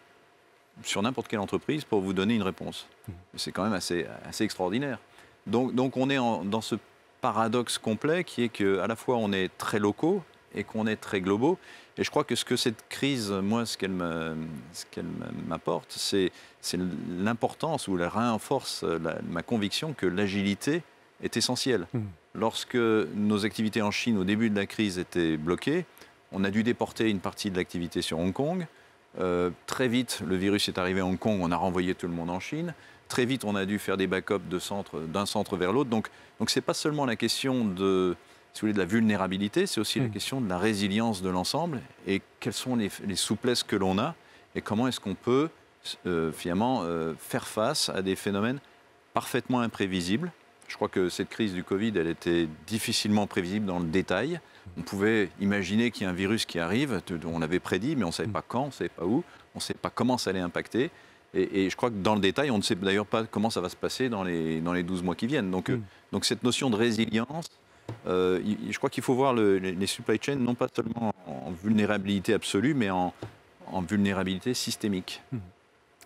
sur n'importe quelle entreprise pour vous donner une réponse. C'est quand même assez extraordinaire. Donc on est dans ce paradoxe complet qui est qu'à la fois on est très locaux et qu'on est très globaux. Et je crois que ce que cette crise, moi, ce qu'elle m'apporte, c'est l'importance, ou elle renforce ma conviction que l'agilité est essentielle. Lorsque nos activités en Chine, au début de la crise, étaient bloquées, on a dû déporter une partie de l'activité sur Hong Kong. Très vite, le virus est arrivé à Hong Kong, on a renvoyé tout le monde en Chine. Très vite, on a dû faire des backups d'un centre vers l'autre. Donc ce n'est pas seulement la question de la vulnérabilité, c'est aussi la question de la résilience de l'ensemble et quelles sont les souplesses que l'on a et comment est-ce qu'on peut finalement faire face à des phénomènes parfaitement imprévisibles. Je crois que cette crise du Covid, elle était difficilement prévisible dans le détail. On pouvait imaginer qu'il y a un virus qui arrive, on l'avait prédit, mais on ne savait pas quand, on ne savait pas où, on ne savait pas comment ça allait impacter. Et je crois que dans le détail, on ne sait d'ailleurs pas comment ça va se passer dans les 12 mois qui viennent. Donc cette notion de résilience, Je crois qu'il faut voir les supply chains non pas seulement en vulnérabilité absolue, mais en vulnérabilité systémique.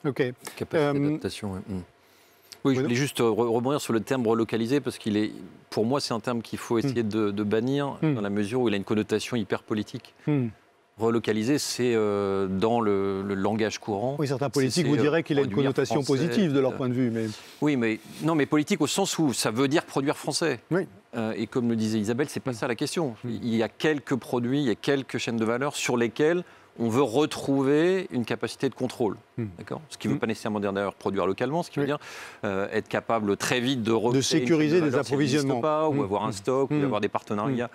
OK. Capacité d'adaptation, ouais. Oui, je voulais juste rebondir sur le terme relocalisé, parce pour moi, c'est un terme qu'il faut essayer de bannir, dans la mesure où il a une connotation hyper politique. Relocalisé, c'est dans le langage courant. Oui, certains politiques vous diraient qu'il a une connotation positive de leur point de vue. Mais... Oui, mais politique au sens où ça veut dire produire français. Oui. Et comme le disait Isabelle, c'est pas ça la question. Il y a quelques produits, il y a quelques chaînes de valeur sur lesquelles on veut retrouver une capacité de contrôle. D'accord ? Ce qui ne veut pas nécessairement dire d'ailleurs produire localement, ce qui veut dire être capable très vite de sécuriser des approvisionnements. Ou avoir un stock, ou avoir des partenariats.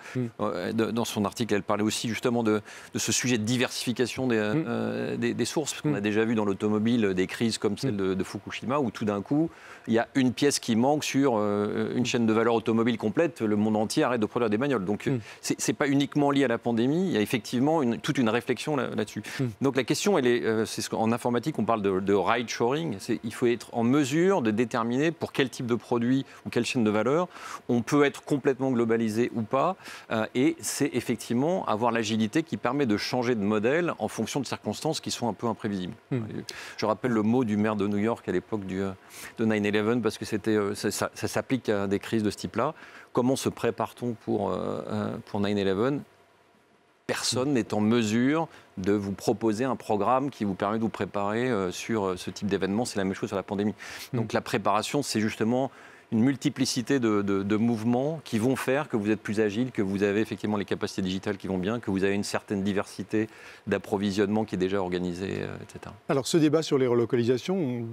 Dans son article, elle parlait aussi justement de ce sujet de diversification des sources. Parce qu'on a déjà vu dans l'automobile des crises comme celle de Fukushima, où tout d'un coup, il y a une pièce qui manque sur une chaîne de valeur automobile complète, le monde entier arrête de produire des bagnoles. Donc ce n'est pas uniquement lié à la pandémie, il y a effectivement toute une réflexion là-dessus. Donc la question, c'est ce qu'en informatique on parle de ride shoring. Il faut être en mesure de déterminer pour quel type de produit ou quelle chaîne de valeur on peut être complètement globalisé ou pas. Et c'est effectivement avoir l'agilité qui permet de changer de modèle en fonction de circonstances qui sont un peu imprévisibles. Je rappelle le mot du maire de New York à l'époque de 9/11, parce que ça s'applique à des crises de ce type-là. Comment se prépare-t-on pour 9/11 ? Personne n'est en mesure de vous proposer un programme qui vous permet de vous préparer sur ce type d'événement. C'est la même chose sur la pandémie. Donc la préparation, c'est justement une multiplicité de mouvements qui vont faire que vous êtes plus agile, que vous avez effectivement les capacités digitales qui vont bien, que vous avez une certaine diversité d'approvisionnement qui est déjà organisée, etc. Alors ce débat sur les relocalisations,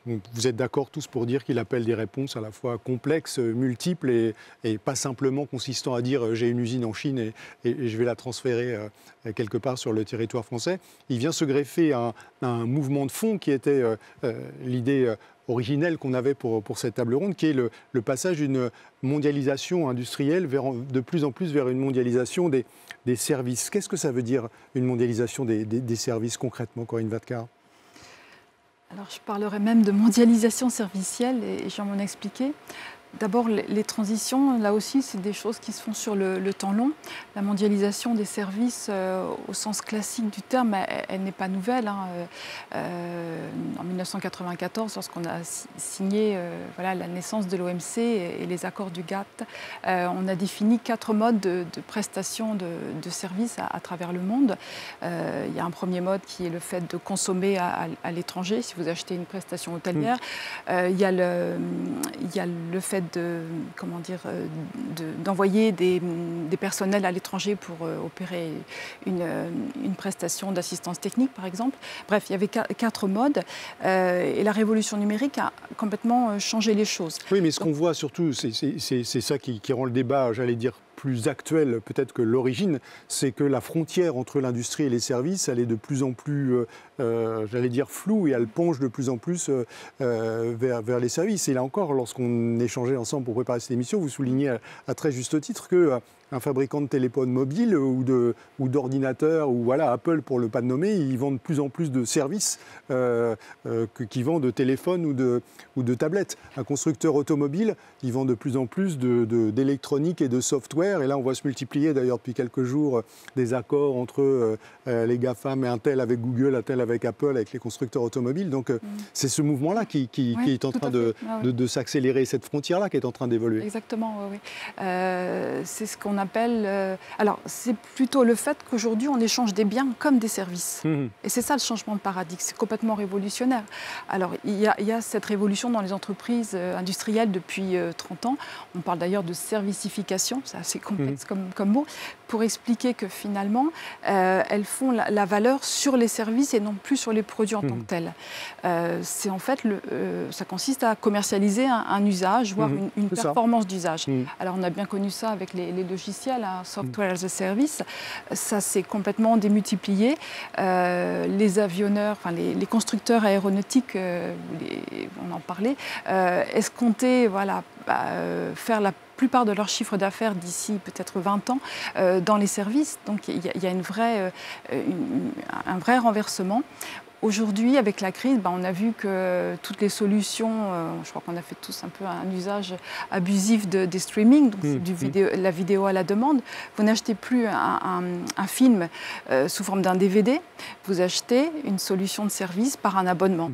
vous êtes d'accord tous pour dire qu'il appelle des réponses à la fois complexes, multiples et pas simplement consistant à dire j'ai une usine en Chine et je vais la transférer quelque part sur le territoire français. Il vient se greffer à un mouvement de fond qui était l'idée originelle qu'on avait pour cette table ronde, qui est le passage d'une mondialisation industrielle de plus en plus vers une mondialisation des services. Qu'est-ce que ça veut dire une mondialisation des services concrètement, Corinne Vadkar ? Alors, je parlerai même de mondialisation servicielle et je vais m'en expliquer. D'abord, les transitions, là aussi, c'est des choses qui se font sur le temps long. La mondialisation des services, au sens classique du terme, elle n'est pas nouvelle. En 1994, lorsqu'on a signé la naissance de l'OMC et les accords du GATT, on a défini 4 modes de prestation de services à travers le monde. Il y a un premier mode qui est le fait de consommer à l'étranger, si vous achetez une prestation hôtelière. Il y a le fait d'envoyer des personnels à l'étranger pour opérer une prestation d'assistance technique, par exemple. Bref, il y avait 4 modes et la révolution numérique a complètement changé les choses. Oui, mais ce qu'on voit surtout, c'est ça qui rend le débat, j'allais dire, plus actuel peut-être que l'origine, c'est que la frontière entre l'industrie et les services, elle est de plus en plus, j'allais dire, floue, et elle penche de plus en plus vers les services. Et là encore, lorsqu'on échangeait ensemble pour préparer cette émission, vous soulignez à très juste titre que un fabricant de téléphones mobiles ou d'ordinateurs, ou voilà, Apple pour ne pas le nommer, ils vendent de plus en plus de services qui vendent de téléphones ou de tablettes. Un constructeur automobile, il vend de plus en plus d'électronique et de software. Et là, on voit se multiplier d'ailleurs depuis quelques jours des accords entre les GAFAM et Intel avec Google, Intel avec Apple, avec les constructeurs automobiles. Donc c'est ce mouvement-là qui est en train de s'accélérer, cette frontière-là qui est en train d'évoluer. Exactement, oui. C'est ce qu'on appelle... alors, c'est plutôt le fait qu'aujourd'hui, on échange des biens comme des services. Et c'est ça le changement de paradigme. C'est complètement révolutionnaire. Alors, il y a cette révolution dans les entreprises industrielles depuis 30 ans. On parle d'ailleurs de servicification, c'est assez complexe comme mot, pour expliquer que finalement, elles font la valeur sur les services et non plus sur les produits en tant que tels. C'est en fait, ça consiste à commercialiser un usage, voire une performance d'usage. Alors, on a bien connu ça avec les logiciels, software as a service. Ça s'est complètement démultiplié. Les avionneurs, enfin les constructeurs aéronautiques, on en parlait, escomptaient faire la plupart de leur chiffre d'affaires d'ici peut-être 20 ans dans les services. Donc il y a un vrai renversement. Aujourd'hui, avec la crise, on a vu que toutes les solutions, je crois qu'on a fait tous un peu un usage abusif des streaming, donc la vidéo à la demande. Vous n'achetez plus un film sous forme d'un DVD, vous achetez une solution de service par un abonnement.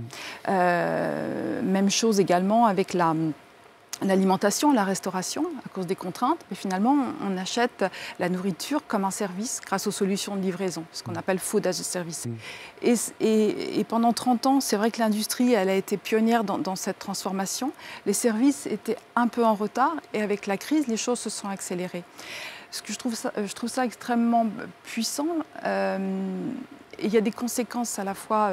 Même chose également avec l'alimentation, la restauration, à cause des contraintes, mais finalement, on achète la nourriture comme un service grâce aux solutions de livraison, ce qu'on appelle food as a service. Et pendant 30 ans, c'est vrai que l'industrie, elle a été pionnière dans cette transformation. Les services étaient un peu en retard, et avec la crise, les choses se sont accélérées. Ce que je trouve ça extrêmement puissant. Il y a des conséquences à la fois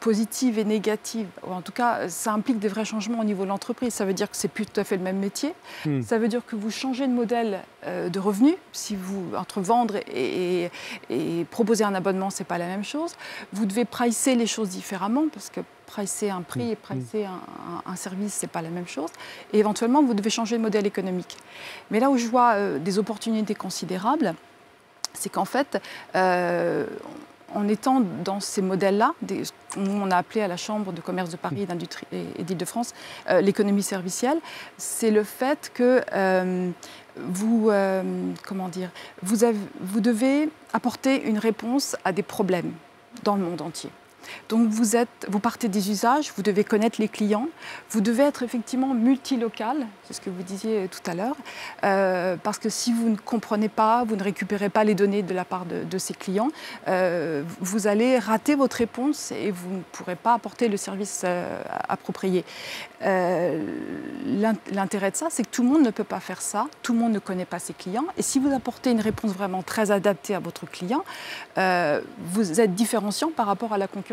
positives et négatives. Ou en tout cas, ça implique des vrais changements au niveau de l'entreprise. Ça veut dire que ce n'est plus tout à fait le même métier. Ça veut dire que vous changez de modèle de revenus. Si vous, entre vendre et proposer un abonnement, ce n'est pas la même chose. Vous devez pricer les choses différemment parce que pricer un prix et pricer un service, ce n'est pas la même chose. Et éventuellement, vous devez changer de modèle économique. Mais là où je vois des opportunités considérables, c'est qu'en fait, en étant dans ces modèles-là, on a appelé à la Chambre de commerce de Paris et d'Île-de-France l'économie servicielle, c'est le fait que vous devez apporter une réponse à des problèmes dans le monde entier. Donc vous partez des usages, vous devez connaître les clients, vous devez être effectivement multilocal, c'est ce que vous disiez tout à l'heure, parce que si vous ne comprenez pas, vous ne récupérez pas les données de la part de ces clients, vous allez rater votre réponse et vous ne pourrez pas apporter le service approprié. L'intérêt de ça, c'est que tout le monde ne peut pas faire ça, tout le monde ne connaît pas ses clients, et si vous apportez une réponse vraiment très adaptée à votre client, vous êtes différenciant par rapport à la concurrence.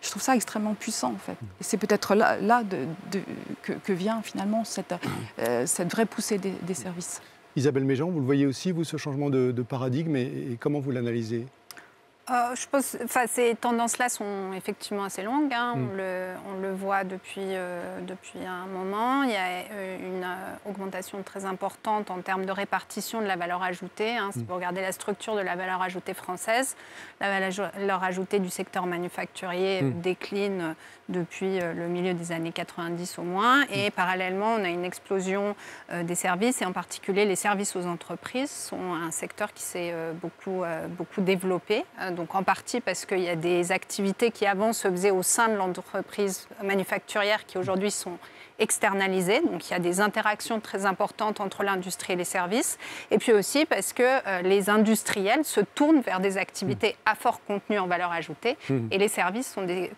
Je trouve ça extrêmement puissant, en fait. Et c'est peut-être là que vient finalement cette vraie poussée des services. Isabelle Méjean, vous le voyez aussi, vous, ce changement de paradigme, et comment vous l'analysez ? Je pense, ces tendances-là sont effectivement assez longues. On le voit depuis un moment. Il y a une augmentation très importante en termes de répartition de la valeur ajoutée. Si vous regardez la structure de la valeur ajoutée française, la valeur ajoutée du secteur manufacturier décline depuis le milieu des années 90 au moins. Et parallèlement, on a une explosion des services, et en particulier les services aux entreprises sont un secteur qui s'est beaucoup développé. Donc en partie parce qu'il y a des activités qui avant se faisaient au sein de l'entreprise manufacturière qui aujourd'hui sont externalisées. Donc il y a des interactions très importantes entre l'industrie et les services. Et puis aussi parce que les industriels se tournent vers des activités à fort contenu en valeur ajoutée. Et les services sont des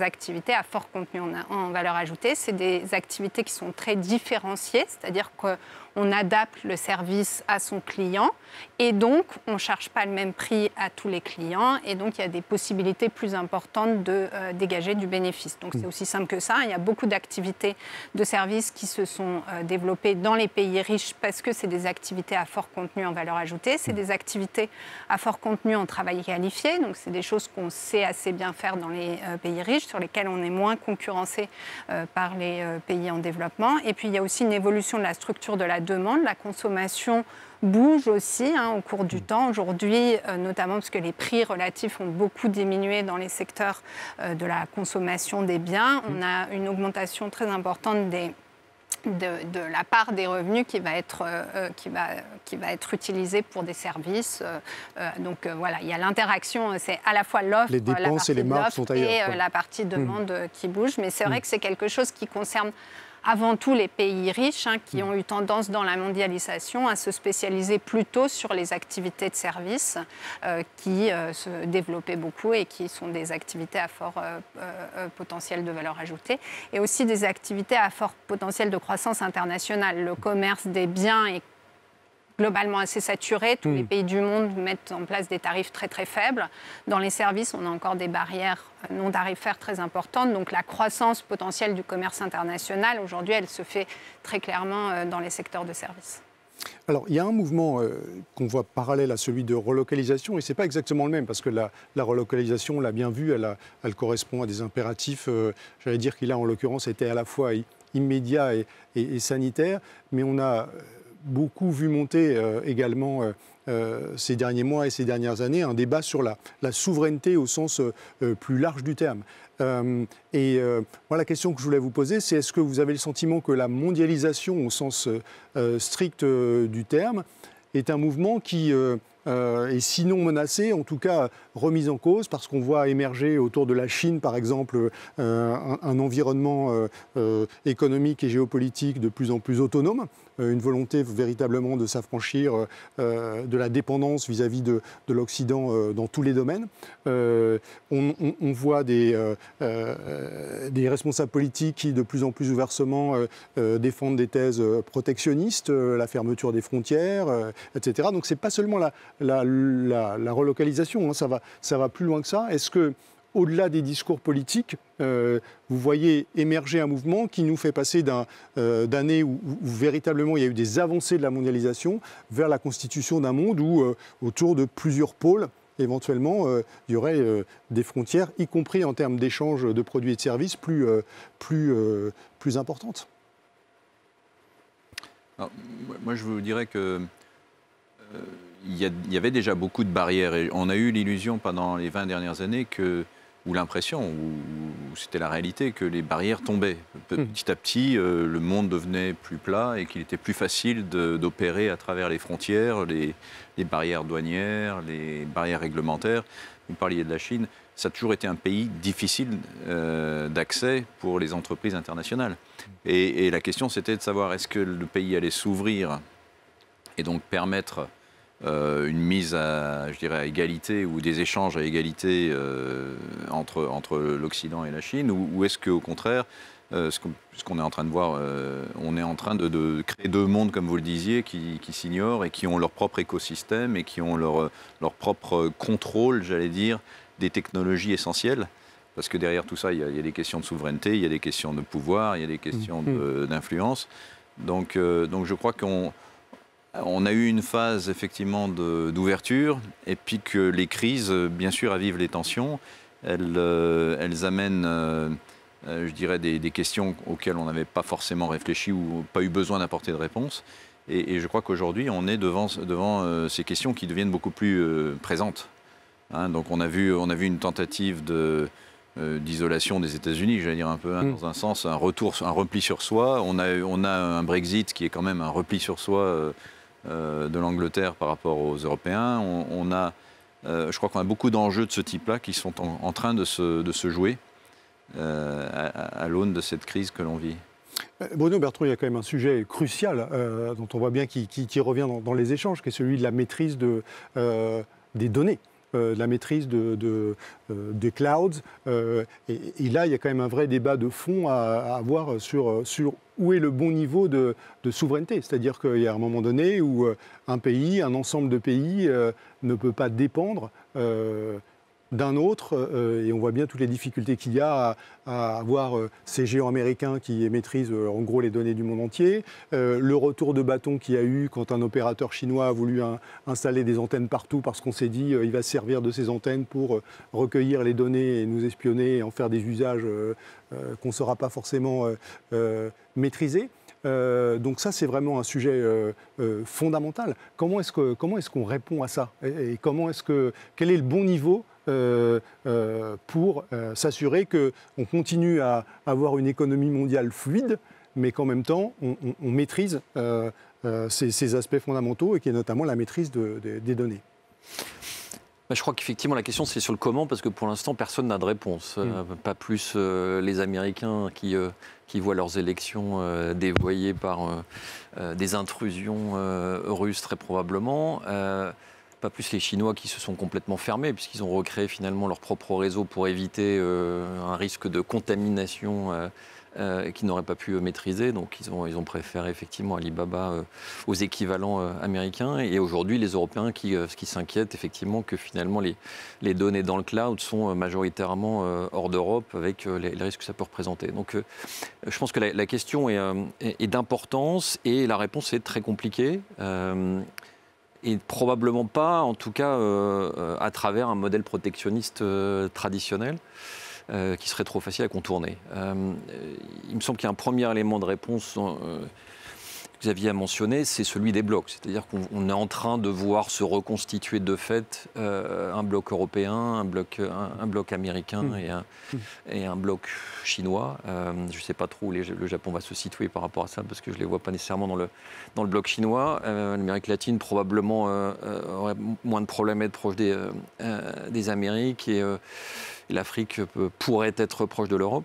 activités à fort contenu en valeur ajoutée. C'est des activités qui sont très différenciées, c'est-à-dire qu'on adapte le service à son client et donc on ne charge pas le même prix à tous les clients et donc il y a des possibilités plus importantes de dégager du bénéfice. Donc c'est aussi simple que ça. Il y a beaucoup d'activités de services qui se sont développées dans les pays riches parce que c'est des activités à fort contenu en valeur ajoutée. C'est des activités à fort contenu en travail qualifié. Donc c'est des choses qu'on sait assez bien faire dans les pays riches, sur lesquelles on est moins concurrencé par les pays en développement. Et puis il y a aussi une évolution de la structure de la demande. La consommation bouge aussi au cours du temps. Aujourd'hui, notamment parce que les prix relatifs ont beaucoup diminué dans les secteurs de la consommation des biens. On a une augmentation très importante de la part des revenus qui va être utilisée pour des services. Donc voilà, il y a l'interaction, c'est à la fois l'offre, les dépenses et les marges sont ailleurs, et la partie demande qui bouge. Mais c'est vrai que c'est quelque chose qui concerne avant tout les pays riches qui ont eu tendance dans la mondialisation à se spécialiser plutôt sur les activités de services qui se développaient beaucoup et qui sont des activités à fort potentiel de valeur ajoutée et aussi des activités à fort potentiel de croissance internationale. Le commerce des biens est globalement assez saturé. Tous les pays du monde mettent en place des tarifs très très faibles. Dans les services, on a encore des barrières non tarifaires très importantes. Donc la croissance potentielle du commerce international, aujourd'hui, elle se fait très clairement dans les secteurs de services. Alors, il y a un mouvement qu'on voit parallèle à celui de relocalisation, et ce n'est pas exactement le même, parce que la relocalisation, on l'a bien vu, elle correspond à des impératifs, j'allais dire qu'il a en l'occurrence été à la fois immédiat et sanitaire, mais on a beaucoup vu monter également ces derniers mois et ces dernières années un débat sur la souveraineté au sens plus large du terme. Moi, la question que je voulais vous poser, c'est est-ce que vous avez le sentiment que la mondialisation au sens strict du terme est un mouvement qui est sinon menacé, en tout cas remise en cause, parce qu'on voit émerger autour de la Chine, par exemple, un environnement économique et géopolitique de plus en plus autonome, une volonté véritablement de s'affranchir de la dépendance vis-à-vis de l'Occident dans tous les domaines. On voit des responsables politiques qui, de plus en plus ouvertement, défendent des thèses protectionnistes, la fermeture des frontières, etc. Donc, ce n'est pas seulement la relocalisation, hein, ça va plus loin que ça. Est-ce que, au-delà des discours politiques, vous voyez émerger un mouvement qui nous fait passer d'années où véritablement il y a eu des avancées de la mondialisation vers la constitution d'un monde où, autour de plusieurs pôles, éventuellement, il y aurait des frontières, y compris en termes d'échange de produits et de services, plus importantes? Alors, moi, je vous dirais que il y avait déjà beaucoup de barrières. Et on a eu l'illusion pendant les 20 dernières années ou l'impression, ou c'était la réalité, que les barrières tombaient. Petit à petit, le monde devenait plus plat et qu'il était plus facile d'opérer à travers les frontières, les barrières douanières, les barrières réglementaires. Vous parliez de la Chine. Ça a toujours été un pays difficile d'accès pour les entreprises internationales. Et la question, c'était de savoir est-ce que le pays allait s'ouvrir et donc permettre une mise à égalité ou des échanges à égalité entre l'Occident et la Chine, ou est-ce qu'au contraire, ce qu'on est en train de voir, on est en train de créer deux mondes, comme vous le disiez, qui s'ignorent et qui ont leur propre écosystème et qui ont leur propre contrôle, j'allais dire, des technologies essentielles. Parce que derrière tout ça, il y a des questions de souveraineté, il y a des questions de pouvoir, il y a des questions d'influence. Donc je crois qu'on a eu une phase effectivement d'ouverture, et puis que les crises, bien sûr, avivent les tensions. Elles amènent, je dirais, des questions auxquelles on n'avait pas forcément réfléchi ou pas eu besoin d'apporter de réponse. Et je crois qu'aujourd'hui, on est devant ces questions qui deviennent beaucoup plus présentes. Hein, donc on a vu une tentative d'isolation des États-Unis, j'allais dire un peu, dans un sens, un repli sur soi. On a un Brexit qui est quand même un repli sur soi de l'Angleterre par rapport aux Européens. Je crois qu'on a beaucoup d'enjeux de ce type-là qui sont en train de se jouer à l'aune de cette crise que l'on vit. Bruno Bertrand, il y a quand même un sujet crucial dont on voit bien qui revient dans les échanges, qui est celui de la maîtrise des données. La maîtrise des clouds. Et là, il y a quand même un vrai débat de fond à avoir sur où est le bon niveau de souveraineté. C'est-à-dire qu'il y a un moment donné où un ensemble de pays ne peut pas dépendre d'un autre, et on voit bien toutes les difficultés qu'il y a à avoir ces géants américains qui maîtrisent en gros les données du monde entier, le retour de bâton qu'il y a eu quand un opérateur chinois a voulu installer des antennes partout parce qu'on s'est dit il va se servir de ces antennes pour recueillir les données et nous espionner et en faire des usages qu'on ne saura pas forcément maîtriser. Donc ça, c'est vraiment un sujet fondamental. Comment est-ce qu'on répond à ça? Et quel est le bon niveau pour s'assurer qu'on continue à avoir une économie mondiale fluide, mais qu'en même temps, on maîtrise ces aspects fondamentaux, et qui est notamment la maîtrise des données? Je crois qu'effectivement, la question, c'est sur le comment, parce que pour l'instant, personne n'a de réponse. Pas plus les Américains qui voient leurs élections dévoyées par des intrusions russes, très probablement. Pas plus les Chinois qui se sont complètement fermés, puisqu'ils ont recréé finalement leur propre réseau pour éviter un risque de contamination qu'ils n'auraient pas pu maîtriser. Donc ils ont préféré effectivement Alibaba aux équivalents américains. Et aujourd'hui, les Européens qui s'inquiètent effectivement que finalement les données dans le cloud sont majoritairement hors d'Europe, avec les risques que ça peut représenter. Donc je pense que la question est d'importance, et la réponse est très compliquée. Et probablement pas, en tout cas, à travers un modèle protectionniste traditionnel. qui serait trop facile à contourner. Il me semble qu'il y a un premier élément de réponse que Xavier a mentionné, c'est celui des blocs. C'est-à-dire qu'on est en train de voir se reconstituer de fait un bloc européen, un bloc américain et un bloc chinois. Je ne sais pas trop où le Japon va se situer par rapport à ça, parce que je ne les vois pas nécessairement dans le bloc chinois. L'Amérique latine probablement aurait moins de problèmes à être proche des Amériques, et l'Afrique pourrait être proche de l'Europe.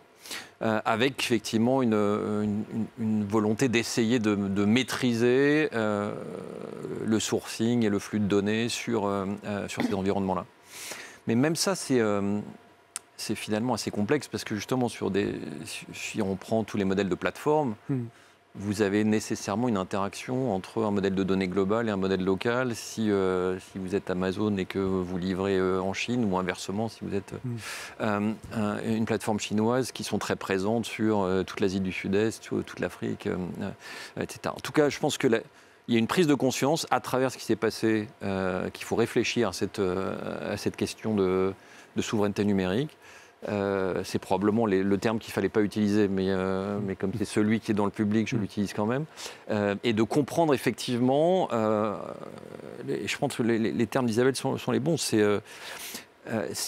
Avec effectivement une volonté d'essayer de maîtriser le sourcing et le flux de données sur ces environnements-là. Mais même ça, c'est finalement assez complexe, parce que justement, si on prend tous les modèles de plateforme, vous avez nécessairement une interaction entre un modèle de données global et un modèle local. Si vous êtes Amazon et que vous livrez en Chine, ou inversement, si vous êtes une plateforme chinoise, qui sont très présentes sur toute l'Asie du Sud-Est, toute l'Afrique, etc. En tout cas, je pense qu'il y a une prise de conscience à travers ce qui s'est passé, qu'il faut réfléchir à cette question de souveraineté numérique. C'est probablement le terme qu'il ne fallait pas utiliser, mais comme c'est celui qui est dans le public, je l'utilise quand même. Et de comprendre effectivement, je pense que les termes d'Isabelle sont les bons, c'est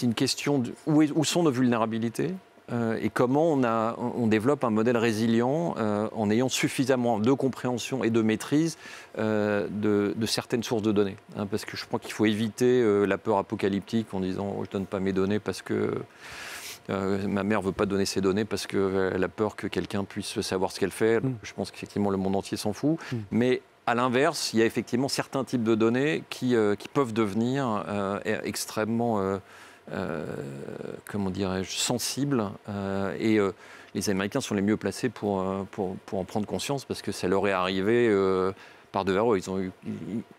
une question de où sont nos vulnérabilités, et comment on développe un modèle résilient en ayant suffisamment de compréhension et de maîtrise de certaines sources de données. Parce que je crois qu'il faut éviter la peur apocalyptique en disant je ne donne pas mes données parce que ma mère ne veut pas donner ses données parce qu'elle a peur que quelqu'un puisse savoir ce qu'elle fait. Je pense qu'effectivement le monde entier s'en fout. Mais à l'inverse, il y a effectivement certains types de données qui peuvent devenir extrêmement comment dirais-je, sensibles. Et les Américains sont les mieux placés pour en prendre conscience, parce que ça leur est arrivé par devers eux.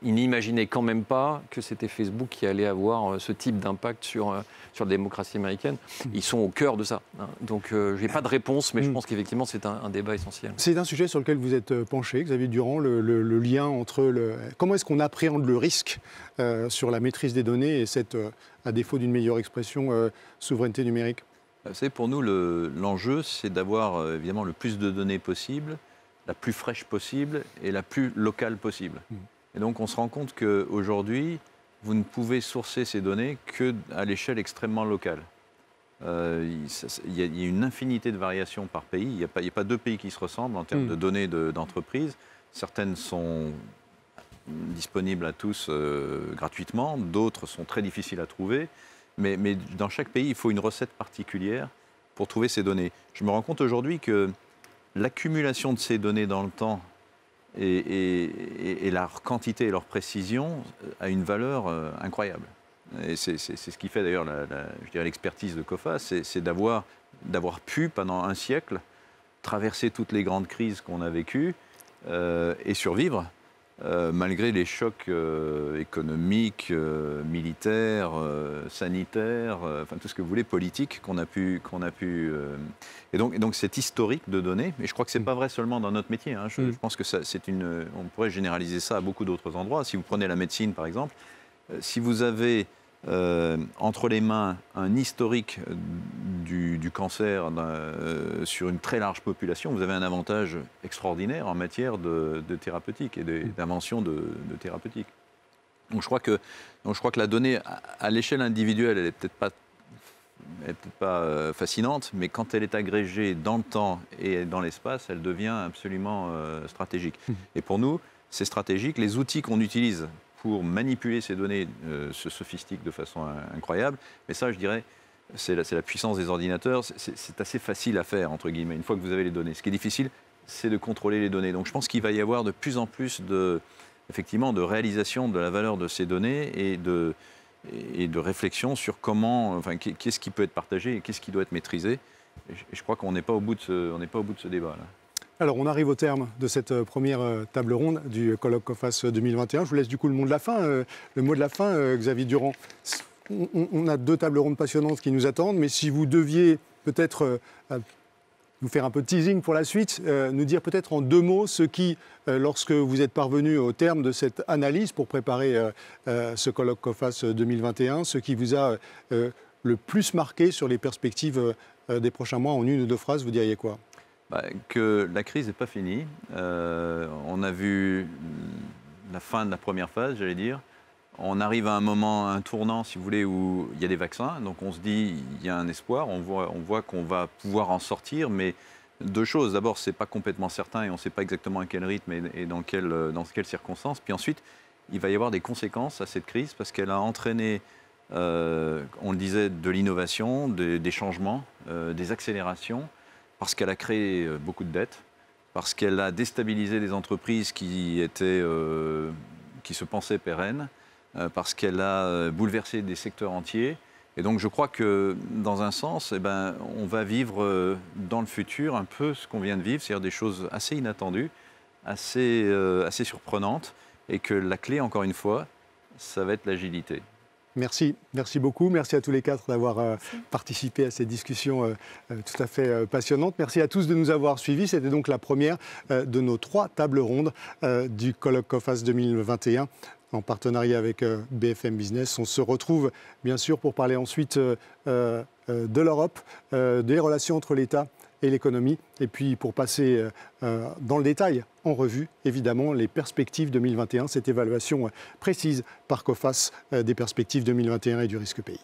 Ils n'imaginaient quand même pas que c'était Facebook qui allait avoir ce type d'impact sur la démocratie américaine. Ils sont au cœur de ça. Donc je n'ai pas de réponse, mais je pense qu'effectivement c'est un débat essentiel. C'est un sujet sur lequel vous êtes penché, Xavier Durand, le lien entre comment est-ce qu'on appréhende le risque sur la maîtrise des données et cette, à défaut d'une meilleure expression, souveraineté numérique. Vous savez, pour nous, l'enjeu, c'est d'avoir évidemment le plus de données possible, la plus fraîche possible et la plus locale possible. Et donc on se rend compte qu'aujourd'hui, vous ne pouvez sourcer ces données qu'à l'échelle extrêmement locale. Il y a une infinité de variations par pays. Il n'y a pas deux pays qui se ressemblent en termes de données d'entreprise. Certaines sont disponibles à tous gratuitement, d'autres sont très difficiles à trouver. Mais dans chaque pays, il faut une recette particulière pour trouver ces données. Je me rends compte aujourd'hui que l'accumulation de ces données dans le temps et leur quantité et leur précision a une valeur incroyable. Et c'est ce qui fait d'ailleurs je dirais l'expertise de COFAS, c'est d'avoir pu pendant un siècle traverser toutes les grandes crises qu'on a vécues et survivre malgré les chocs économiques, militaires, sanitaires, enfin tout ce que vous voulez, politiques qu'on a pu et donc cet historique de données, et je crois que c'est pas vrai seulement dans notre métier. Je pense que on pourrait généraliser ça à beaucoup d'autres endroits. Si vous prenez la médecine par exemple, si vous avez entre les mains un historique du cancer sur une très large population, vous avez un avantage extraordinaire en matière de thérapeutique et d'invention de thérapeutique. Donc je crois que la donnée à l'échelle individuelle, elle n'est peut-être pas fascinante, mais quand elle est agrégée dans le temps et dans l'espace, elle devient absolument stratégique. Et pour nous, c'est stratégique. Les outils qu'on utilise pour manipuler ces données se sophistiquent de façon incroyable. Mais ça, je dirais, c'est la puissance des ordinateurs. C'est assez facile à faire, entre guillemets, une fois que vous avez les données. Ce qui est difficile, c'est de contrôler les données. Donc je pense qu'il va y avoir de plus en plus effectivement, de réalisation de la valeur de ces données et de réflexion sur qu'est-ce qui peut être partagé et qu'est-ce qui doit être maîtrisé. Et je crois qu'on n'est pas au bout de ce débat-là. Alors, on arrive au terme de cette première table ronde du colloque COFAS 2021. Je vous laisse du coup le mot de la fin. Xavier Durand. On a deux tables rondes passionnantes qui nous attendent, mais si vous deviez peut-être nous faire un peu de teasing pour la suite, nous dire peut-être en deux mots ce qui, lorsque vous êtes parvenu au terme de cette analyse pour préparer ce colloque COFAS 2021, ce qui vous a le plus marqué sur les perspectives des prochains mois? En une ou deux phrases, vous diriez quoi? Que la crise n'est pas finie. On a vu la fin de la première phase, j'allais dire. On arrive à un moment, un tournant, si vous voulez, où il y a des vaccins. Donc on se dit, il y a un espoir. On voit qu'on va pouvoir en sortir. Mais deux choses. D'abord, ce n'est pas complètement certain et on ne sait pas exactement à quel rythme et dans quelles circonstances. Puis ensuite, il va y avoir des conséquences à cette crise parce qu'elle a entraîné, on le disait, de l'innovation, des changements, des accélérations, parce qu'elle a créé beaucoup de dettes, parce qu'elle a déstabilisé des entreprises qui se pensaient pérennes, parce qu'elle a bouleversé des secteurs entiers. Et donc je crois que dans un sens, on va vivre dans le futur un peu ce qu'on vient de vivre, c'est-à-dire des choses assez inattendues, assez surprenantes, et que la clé, encore une fois, ça va être l'agilité. Merci beaucoup. Merci à tous les quatre d'avoir participé à cette discussion tout à fait passionnante. Merci à tous de nous avoir suivis. C'était donc la première de nos 3 tables rondes du colloque COFAS 2021 en partenariat avec BFM Business. On se retrouve bien sûr pour parler ensuite de l'Europe, des relations entre l'État et l'économie, et puis pour passer dans le détail, en revue, évidemment, les perspectives 2021, cette évaluation précise par COFAS des perspectives 2021 et du risque pays.